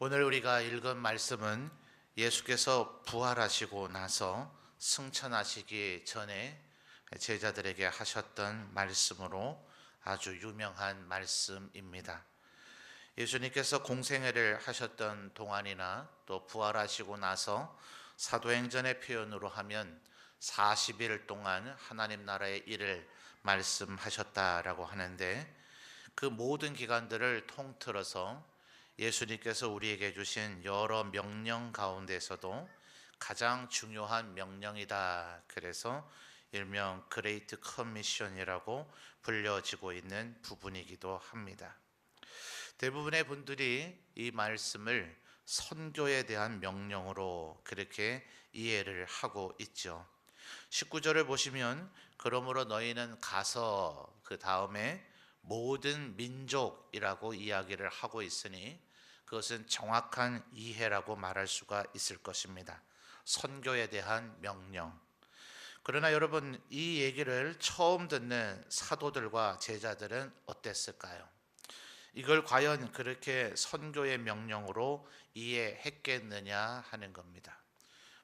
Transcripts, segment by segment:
오늘 우리가 읽은 말씀은 예수께서 부활하시고 나서 승천하시기 전에 제자들에게 하셨던 말씀으로 아주 유명한 말씀입니다. 예수님께서 공생애를 하셨던 동안이나 또 부활하시고 나서 사도행전의 표현으로 하면 40일 동안 하나님 나라의 일을 말씀하셨다라고 하는데, 그 모든 기간들을 통틀어서 예수님께서 우리에게 주신 여러 명령 가운데서도 가장 중요한 명령이다. 그래서 일명 그레이트 커미션이라고 불려지고 있는 부분이기도 합니다. 대부분의 분들이 이 말씀을 선교에 대한 명령으로 그렇게 이해를 하고 있죠. 19절을 보시면 그러므로 너희는 가서, 그 다음에 모든 민족이라고 이야기를 하고 있으니 그것은 정확한 이해라고 말할 수가 있을 것입니다. 선교에 대한 명령. 그러나 여러분, 이 얘기를 처음 듣는 사도들과 제자들은 어땠을까요? 이걸 과연 그렇게 선교의 명령으로 이해했겠느냐 하는 겁니다.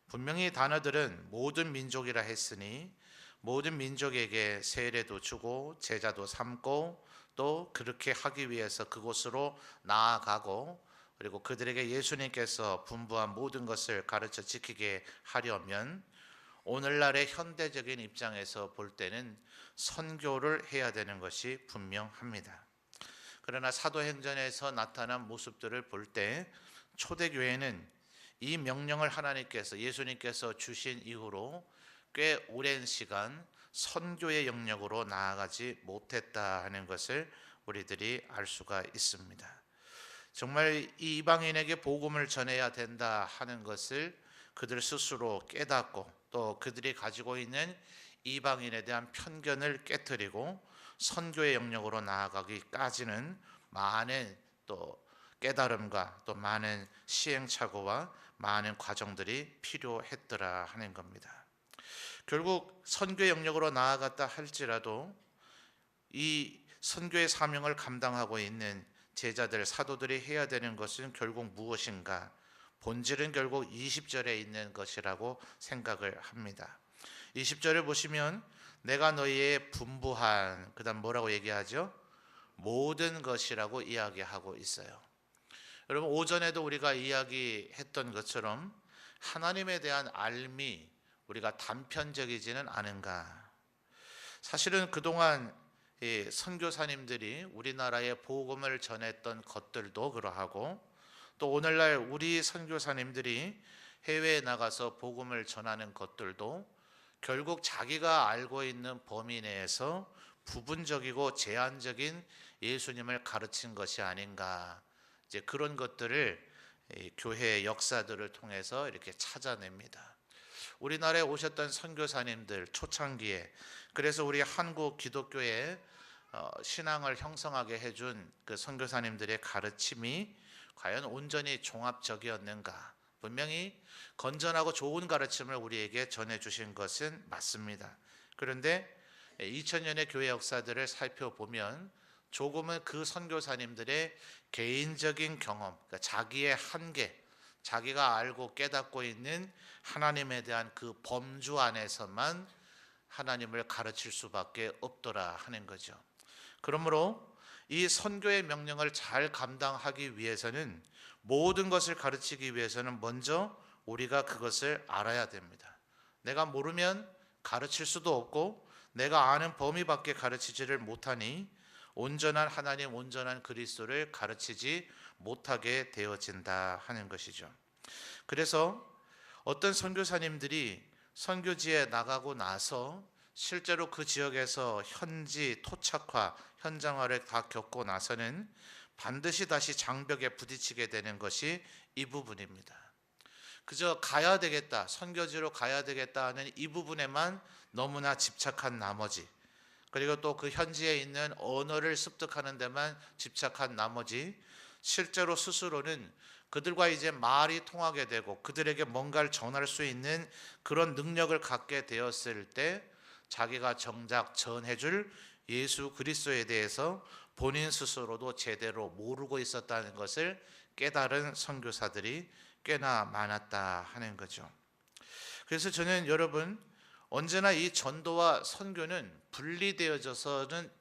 분명히 단어들은 모든 민족이라 했으니 모든 민족에게 세례도 주고 제자도 삼고 또 그렇게 하기 위해서 그곳으로 나아가고, 그리고 그들에게 예수님께서 분부한 모든 것을 가르쳐 지키게 하려면 오늘날의 현대적인 입장에서 볼 때는 선교를 해야 되는 것이 분명합니다. 그러나 사도행전에서 나타난 모습들을 볼 때 초대교회는 이 명령을 하나님께서, 예수님께서 주신 이후로 꽤 오랜 시간 선교의 영역으로 나아가지 못했다 하는 것을 우리들이 알 수가 있습니다. 정말 이 이방인에게 복음을 전해야 된다 하는 것을 그들 스스로 깨닫고 또 그들이 가지고 있는 이방인에 대한 편견을 깨트리고 선교의 영역으로 나아가기까지는 많은 또 깨달음과 또 많은 시행착오와 많은 과정들이 필요했더라 하는 겁니다. 결국 선교의 영역으로 나아갔다 할지라도 이 선교의 사명을 감당하고 있는 제자들, 사도들이 해야 되는 것은 결국 무엇인가? 본질은 결국 20절에 있는 것이라고 생각을 합니다. 20절을 보시면 내가 너희의 분부한, 그 다음 뭐라고 얘기하죠? 모든 것이라고 이야기하고 있어요. 여러분, 오전에도 우리가 이야기했던 것처럼 하나님에 대한 알미, 우리가 단편적이지는 않은가. 사실은 그동안 선교사님들이 우리나라에 복음을 전했던 것들도 그러하고 또 오늘날 우리 선교사님들이 해외에 나가서 복음을 전하는 것들도 결국 자기가 알고 있는 범위 내에서 부분적이고 제한적인 예수님을 가르친 것이 아닌가. 이제 그런 것들을 교회의 역사들을 통해서 이렇게 찾아냅니다. 우리나라에 오셨던 선교사님들 초창기에, 그래서 우리 한국 기독교의 신앙을 형성하게 해준 그 선교사님들의 가르침이 과연 온전히 종합적이었는가? 분명히 건전하고 좋은 가르침을 우리에게 전해주신 것은 맞습니다. 그런데 2000년의 교회 역사들을 살펴보면 조금은 그 선교사님들의 개인적인 경험, 그러니까 자기의 한계, 자기가 알고 깨닫고 있는 하나님에 대한 그 범주 안에서만 하나님을 가르칠 수밖에 없더라 하는 거죠. 그러므로 이 선교의 명령을 잘 감당하기 위해서는, 모든 것을 가르치기 위해서는 먼저 우리가 그것을 알아야 됩니다. 내가 모르면 가르칠 수도 없고 내가 아는 범위밖에 가르치지를 못하니 온전한 하나님, 온전한 그리스도를 가르치지 못하게 되어진다 하는 것이죠. 그래서 어떤 선교사님들이 선교지에 나가고 나서 실제로 그 지역에서 현지 토착화, 현장화를 다 겪고 나서는 반드시 다시 장벽에 부딪히게 되는 것이 이 부분입니다. 그저 가야 되겠다, 선교지로 가야 되겠다 하는 이 부분에만 너무나 집착한 나머지, 그리고 또 그 현지에 있는 언어를 습득하는 데만 집착한 나머지, 실제로 스스로는 그들과 이제 말이 통하게 되고 그들에게 뭔가를 전할 수 있는 그런 능력을 갖게 되었을 때 자기가 정작 전해줄 예수 그리스도에 대해서 본인 스스로도 제대로 모르고 있었다는 것을 깨달은 선교사들이 꽤나 많았다 하는 거죠. 그래서 저는 여러분, 언제나 이 전도와 선교는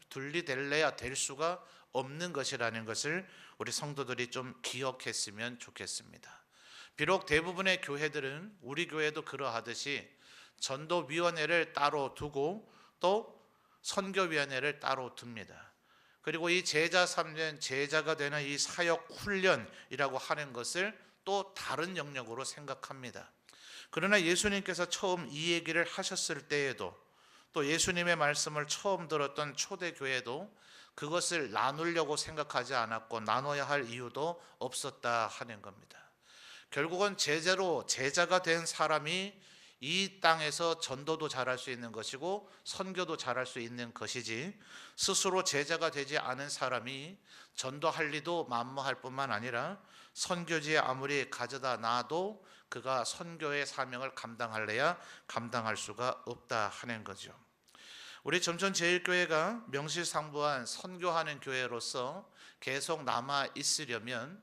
분리될래야 될 수가 없는 것이라는 것을 우리 성도들이 좀 기억했으면 좋겠습니다. 비록 대부분의 교회들은, 우리 교회도 그러하듯이 전도위원회를 따로 두고 또 선교위원회를 따로 둡니다. 그리고 이 제자 삼는, 제자가 되는 이 사역 훈련이라고 하는 것을 또 다른 영역으로 생각합니다. 그러나 예수님께서 처음 이 얘기를 하셨을 때에도, 또 예수님의 말씀을 처음 들었던 초대교회도 그것을 나누려고 생각하지 않았고 나눠야 할 이유도 없었다 하는 겁니다. 결국은 제자가 된 사람이 이 땅에서 전도도 잘할 수 있는 것이고 선교도 잘할 수 있는 것이지, 스스로 제자가 되지 않은 사람이 전도할 리도 만무할 뿐만 아니라 선교지에 아무리 가져다 놔도 그가 선교의 사명을 감당할래야 감당할 수가 없다 하는 거죠. 우리 점천제일교회가 명실상부한 선교하는 교회로서 계속 남아 있으려면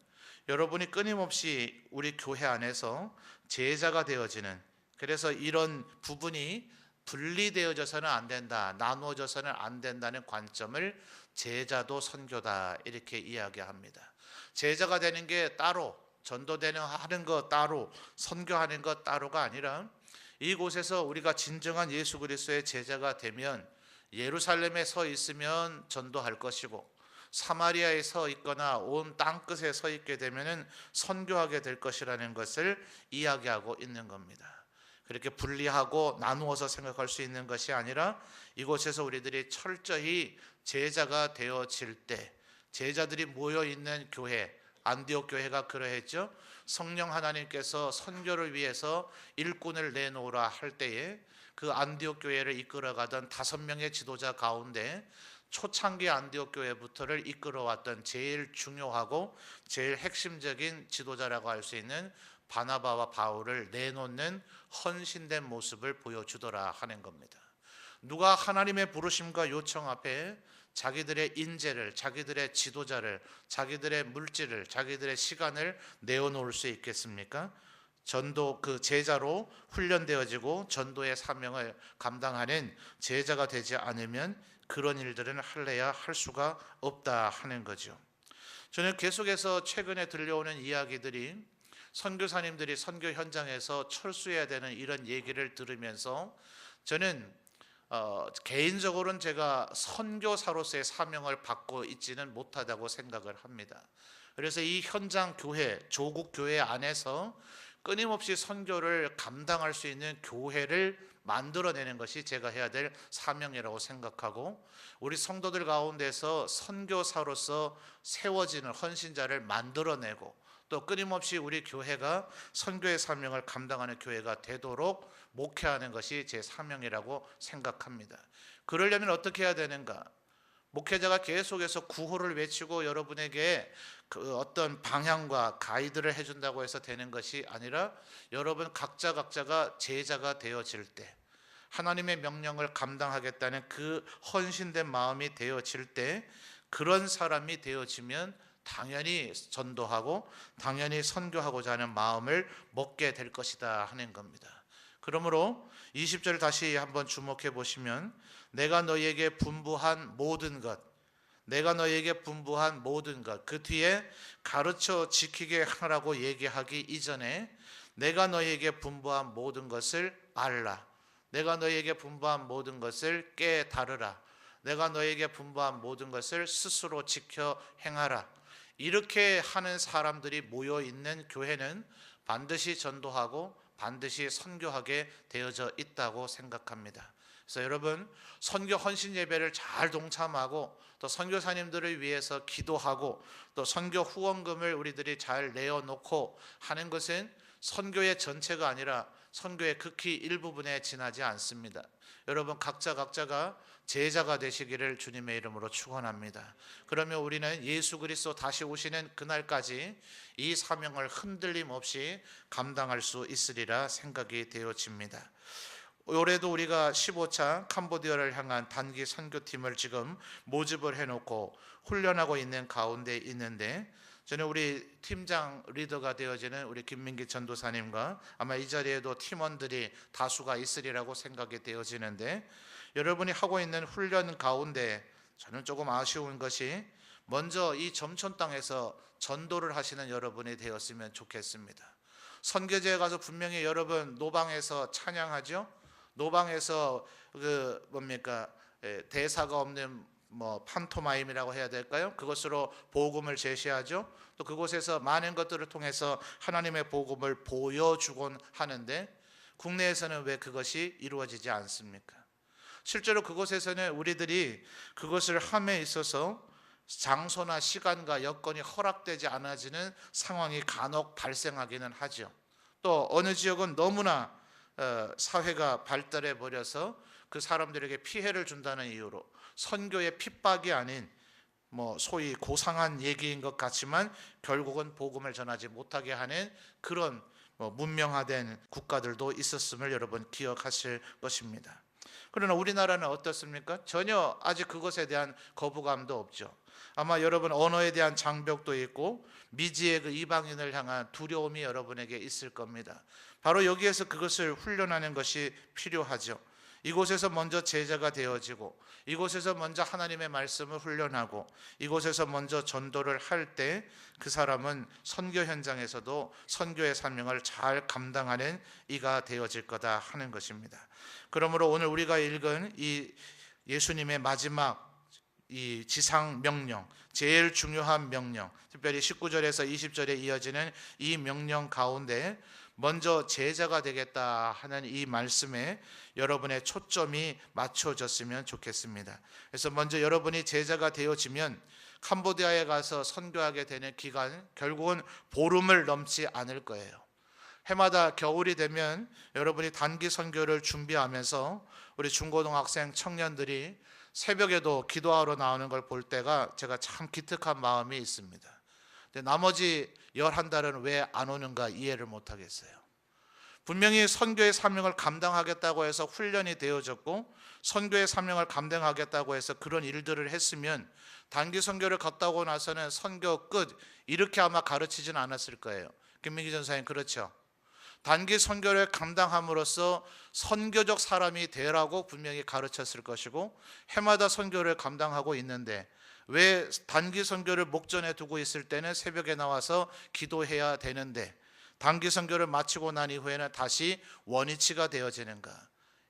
여러분이 끊임없이 우리 교회 안에서 제자가 되어지는, 그래서 이런 부분이 분리되어져서는 안 된다, 나누어져서는 안 된다는 관점을 제자도 선교다 이렇게 이야기합니다. 제자가 되는 게 따로, 전도되는 하는 것 따로, 선교하는 것 따로가 아니라 이곳에서 우리가 진정한 예수 그리스도의 제자가 되면 예루살렘에 서 있으면 전도할 것이고, 사마리아에 서 있거나 온 땅끝에 서 있게 되면 선교하게 될 것이라는 것을 이야기하고 있는 겁니다. 그렇게 분리하고 나누어서 생각할 수 있는 것이 아니라 이곳에서 우리들이 철저히 제자가 되어질 때, 제자들이 모여 있는 교회, 안디옥 교회가 그러했죠. 성령 하나님께서 선교를 위해서 일꾼을 내놓으라 할 때에 그 안디옥 교회를 이끌어가던 5명의 지도자 가운데 초창기 안디옥 교회부터를 이끌어왔던 제일 중요하고 제일 핵심적인 지도자라고 할 수 있는 바나바와 바울을 내놓는 헌신된 모습을 보여주더라 하는 겁니다. 누가 하나님의 부르심과 요청 앞에 자기들의 인재를, 자기들의 지도자를, 자기들의 물질을, 자기들의 시간을 내어놓을 수 있겠습니까? 전도 그 제자로 훈련되어지고 전도의 사명을 감당하는 제자가 되지 않으면 그런 일들은 할래야 할 수가 없다 하는 거죠. 저는 계속해서 최근에 들려오는 이야기들이, 선교사님들이 선교 현장에서 철수해야 되는 이런 얘기를 들으면서 저는 개인적으로는 제가 선교사로서의 사명을 받고 있지는 못하다고 생각을 합니다. 그래서 이 현장 교회, 조국 교회 안에서 끊임없이 선교를 감당할 수 있는 교회를 만들어내는 것이 제가 해야 될 사명이라고 생각하고, 우리 성도들 가운데서 선교사로서 세워지는 헌신자를 만들어내고, 또 끊임없이 우리 교회가 선교의 사명을 감당하는 교회가 되도록 목회하는 것이 제 사명이라고 생각합니다. 그러려면 어떻게 해야 되는가? 목회자가 계속해서 구호를 외치고 여러분에게 그 어떤 방향과 가이드를 해준다고 해서 되는 것이 아니라, 여러분 각자가 제자가 되어질 때, 하나님의 명령을 감당하겠다는 그 헌신된 마음이 되어질 때, 그런 사람이 되어지면 당연히 전도하고 당연히 선교하고자 하는 마음을 먹게 될 것이다 하는 겁니다. 그러므로 20절 다시 한번 주목해 보시면, 내가 너희에게 분부한 모든 것, 내가 너희에게 분부한 모든 것, 그 뒤에 가르쳐 지키게 하라고 얘기하기 이전에 내가 너희에게 분부한 모든 것을 알라, 내가 너희에게 분부한 모든 것을 깨달으라, 내가 너희에게 분부한 모든 것을 스스로 지켜 행하라. 이렇게 하는 사람들이 모여 있는 교회는 반드시 전도하고 반드시 선교하게 되어져 있다고 생각합니다. 그래서 여러분, 선교 헌신 예배를 잘 동참하고 또 선교사님들을 위해서 기도하고 또 선교 후원금을 우리들이 잘 내어놓고 하는 것은 선교의 전체가 아니라 선교의 극히 일부분에 지나지 않습니다. 여러분 각자가 제자가 되시기를 주님의 이름으로 축원합니다. 그러면 우리는 예수 그리스도 다시 오시는 그날까지 이 사명을 흔들림 없이 감당할 수 있으리라 생각이 되어집니다. 올해도 우리가 15차 캄보디아를 향한 단기 선교팀을 지금 모집을 해놓고 훈련하고 있는 가운데 있는데, 저는 우리 팀장 리더가 되어지는 우리 김민기 전도사님과 아마 이 자리에도 팀원들이 다수가 있으리라고 생각이 되어지는데, 여러분이 하고 있는 훈련 가운데 저는 조금 아쉬운 것이 먼저 이 점촌 땅에서 전도를 하시는 여러분이 되었으면 좋겠습니다. 선교제에 가서 분명히 여러분 노방에서 찬양하죠. 노방에서 대사가 없는 판토마임이라고 해야 될까요? 그것으로 복음을 제시하죠. 또 그곳에서 많은 것들을 통해서 하나님의 복음을 보여주곤 하는데, 국내에서는 왜 그것이 이루어지지 않습니까? 실제로 그곳에서는 우리들이 그것을 함에 있어서 장소나 시간과 여건이 허락되지 않아지는 상황이 간혹 발생하기는 하죠. 또 어느 지역은 너무나 사회가 발달해 버려서 그 사람들에게 피해를 준다는 이유로 선교의 핍박이 아닌 소위 고상한 얘기인 것 같지만 결국은 복음을 전하지 못하게 하는 그런 문명화된 국가들도 있었음을 여러분 기억하실 것입니다. 그러나 우리나라는 어떻습니까? 전혀 아직 그것에 대한 거부감도 없죠. 아마 여러분 언어에 대한 장벽도 있고 미지의 그 이방인을 향한 두려움이 여러분에게 있을 겁니다. 바로 여기에서 그것을 훈련하는 것이 필요하죠. 이곳에서 먼저 제자가 되어지고, 이곳에서 먼저 하나님의 말씀을 훈련하고, 이곳에서 먼저 전도를 할 때 그 사람은 선교 현장에서도 선교의 사명을 잘 감당하는 이가 되어질 거다 하는 것입니다. 그러므로 오늘 우리가 읽은 이 예수님의 마지막 이 지상 명령, 제일 중요한 명령, 특별히 19절에서 20절에 이어지는 이 명령 가운데 먼저 제자가 되겠다 하는 이 말씀에 여러분의 초점이 맞춰졌으면 좋겠습니다. 그래서 먼저 여러분이 제자가 되어지면 캄보디아에 가서 선교하게 되는 기간 결국은 보름을 넘지 않을 거예요. 해마다 겨울이 되면 여러분이 단기 선교를 준비하면서 우리 중고등학생 청년들이 새벽에도 기도하러 나오는 걸 볼 때가 제가 참 기특한 마음이 있습니다. 근데 나머지 11달은 왜 안 오는가 이해를 못 하겠어요. 분명히 선교의 사명을 감당하겠다고 해서 훈련이 되어졌고, 선교의 사명을 감당하겠다고 해서 그런 일들을 했으면 단기 선교를 갔다 오고 나서는 선교 끝 이렇게 아마 가르치진 않았을 거예요. 김민기 전사님, 그렇죠? 단기 선교를 감당함으로써 선교적 사람이 되라고 분명히 가르쳤을 것이고, 해마다 선교를 감당하고 있는데 왜 단기 선교를 목전에 두고 있을 때는 새벽에 나와서 기도해야 되는데 단기 선교를 마치고 난 이후에는 다시 원위치가 되어지는가?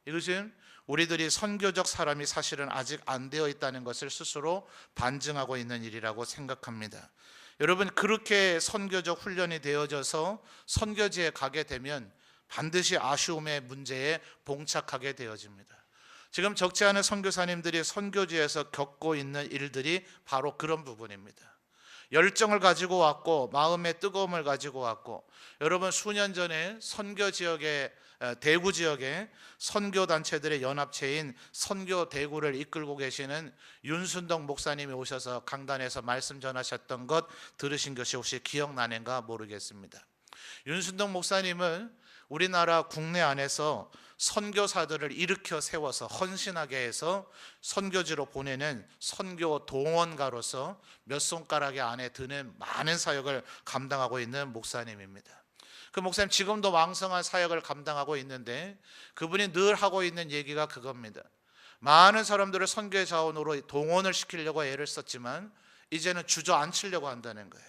이것은 우리들이 선교적 사람이 사실은 아직 안 되어 있다는 것을 스스로 반증하고 있는 일이라고 생각합니다. 여러분, 그렇게 선교적 훈련이 되어져서 선교지에 가게 되면 반드시 아쉬움의 문제에 봉착하게 되어집니다. 지금 적지 않은 선교사님들이 선교지에서 겪고 있는 일들이 바로 그런 부분입니다. 열정을 가지고 왔고 마음의 뜨거움을 가지고 왔고, 여러분 수년 전에 선교 지역에 대구 지역에 선교 단체들의 연합체인 선교 대구를 이끌고 계시는 윤순덕 목사님이 오셔서 강단에서 말씀 전하셨던 것 들으신 것이 혹시 기억나는가 모르겠습니다. 윤순덕 목사님은 우리나라 국내 안에서 선교사들을 일으켜 세워서 헌신하게 해서 선교지로 보내는 선교 동원가로서 몇 손가락의 안에 드는 많은 사역을 감당하고 있는 목사님입니다. 그 목사님 지금도 왕성한 사역을 감당하고 있는데 그분이 늘 하고 있는 얘기가 그겁니다. 많은 사람들을 선교의 자원으로 동원을 시키려고 애를 썼지만 이제는 주저앉히려고 한다는 거예요.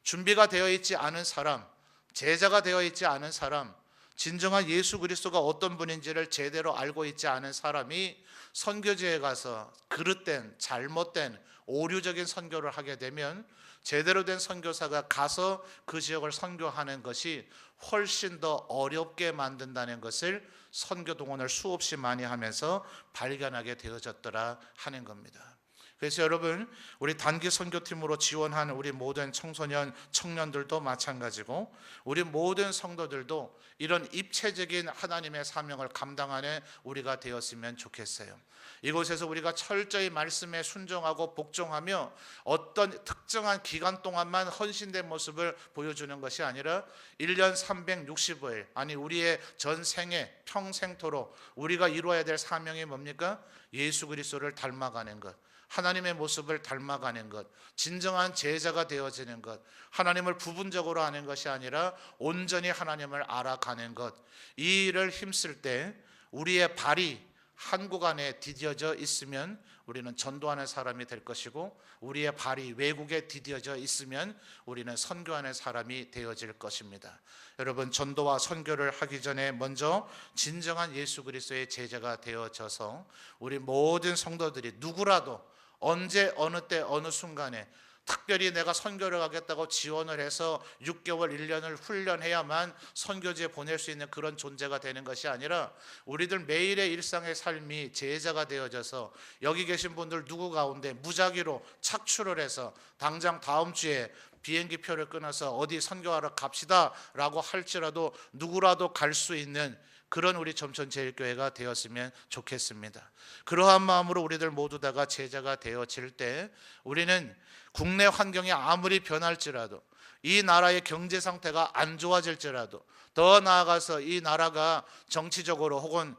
준비가 되어 있지 않은 사람, 제자가 되어 있지 않은 사람, 진정한 예수 그리스도가 어떤 분인지를 제대로 알고 있지 않은 사람이 선교지에 가서 그릇된 잘못된 오류적인 선교를 하게 되면 제대로 된 선교사가 가서 그 지역을 선교하는 것이 훨씬 더 어렵게 만든다는 것을 선교 동원을 수없이 많이 하면서 발견하게 되어졌더라 하는 겁니다. 그래서 여러분, 우리 단기 선교팀으로 지원한 우리 모든 청소년, 청년들도 마찬가지고 우리 모든 성도들도 이런 입체적인 하나님의 사명을 감당하는 우리가 되었으면 좋겠어요. 이곳에서 우리가 철저히 말씀에 순종하고 복종하며 어떤 특정한 기간 동안만 헌신된 모습을 보여주는 것이 아니라 1년 365일, 아니 우리의 전생에 평생토록 우리가 이루어야 될 사명이 뭡니까? 예수 그리스도를 닮아가는 것, 하나님의 모습을 닮아가는 것, 진정한 제자가 되어지는 것, 하나님을 부분적으로 아는 것이 아니라 온전히 하나님을 알아가는 것, 이 일을 힘쓸 때 우리의 발이 한국 안에 디뎌져 있으면 우리는 전도하는 사람이 될 것이고, 우리의 발이 외국에 디뎌져 있으면 우리는 선교하는 사람이 되어질 것입니다. 여러분, 전도와 선교를 하기 전에 먼저 진정한 예수 그리스도의 제자가 되어져서 우리 모든 성도들이 누구라도 언제 어느 때 어느 순간에 특별히 내가 선교를 가겠다고 지원을 해서 6개월 1년을 훈련해야만 선교지에 보낼 수 있는 그런 존재가 되는 것이 아니라 우리들 매일의 일상의 삶이 제자가 되어져서 여기 계신 분들 누구 가운데 무작위로 착출을 해서 당장 다음 주에 비행기 표를 끊어서 어디 선교하러 갑시다 라고 할지라도 누구라도 갈 수 있는 그런 우리 점천제일교회가 되었으면 좋겠습니다. 그러한 마음으로 우리들 모두 다가 제자가 되어질 때 우리는 국내 환경이 아무리 변할지라도, 이 나라의 경제 상태가 안 좋아질지라도, 더 나아가서 이 나라가 정치적으로 혹은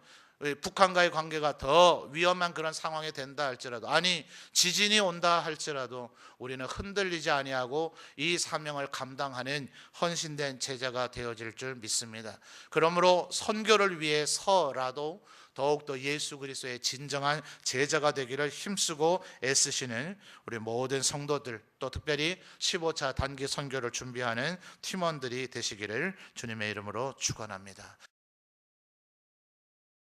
북한과의 관계가 더 위험한 그런 상황이 된다 할지라도, 아니 지진이 온다 할지라도 우리는 흔들리지 아니하고 이 사명을 감당하는 헌신된 제자가 되어질 줄 믿습니다. 그러므로 선교를 위해서라도 더욱더 예수 그리스도의 진정한 제자가 되기를 힘쓰고 애쓰시는 우리 모든 성도들, 또 특별히 15차 단기 선교를 준비하는 팀원들이 되시기를 주님의 이름으로 축원합니다.